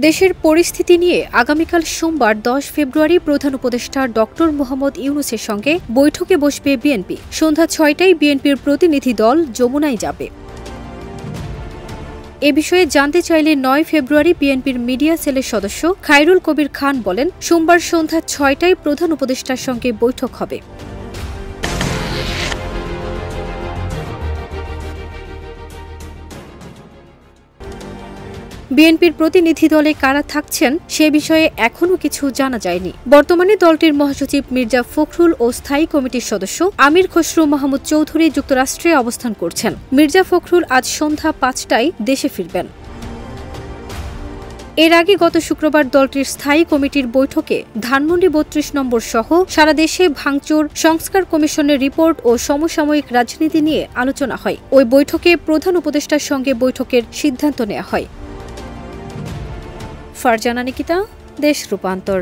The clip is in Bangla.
দেশের পরিস্থিতি নিয়ে আগামীকাল সোমবার 10 ফেব্রুয়ারি প্রধান উপদেষ্টা ডক্টর মোহাম্মদ ইউনূসের সঙ্গে বৈঠকে বসবে বিএনপি। সন্ধ্যা ৬টায় বিএনপির প্রতিনিধি দল যমুনায় যাবে। এ বিষয়ে জানতে চাইলে ৯ ফেব্রুয়ারি বিএনপির মিডিয়া সেলের সদস্য খায়রুল কবির খান বলেন, সোমবার সন্ধ্যা ৬টায় প্রধান উপদেষ্টার সঙ্গে বৈঠক হবে। বিএনপির প্রতিনিধি দলে কারা থাকছেন সে বিষয়ে এখনও কিছু জানা যায়নি। বর্তমানে দলটির মহাসচিব মির্জা ফখরুল ও স্থায়ী কমিটির সদস্য আমির খসরু মাহমুদ চৌধুরী যুক্তরাষ্ট্রে অবস্থান করছেন। মির্জা ফখরুল আজ সন্ধ্যা ৫টায় দেশে ফিরবেন। এর আগে গত শুক্রবার দলটির স্থায়ী কমিটির বৈঠকে ধানমন্ডি ৩২ নম্বর সহ সারা দেশে ভাঙচুর, সংস্কার কমিশনের রিপোর্ট ও সমসাময়িক রাজনীতি নিয়ে আলোচনা হয়। ওই বৈঠকে প্রধান উপদেষ্টার সঙ্গে বৈঠকের সিদ্ধান্ত নেওয়া হয়। ফারজানা নিকিতা, দেশ রূপান্তর।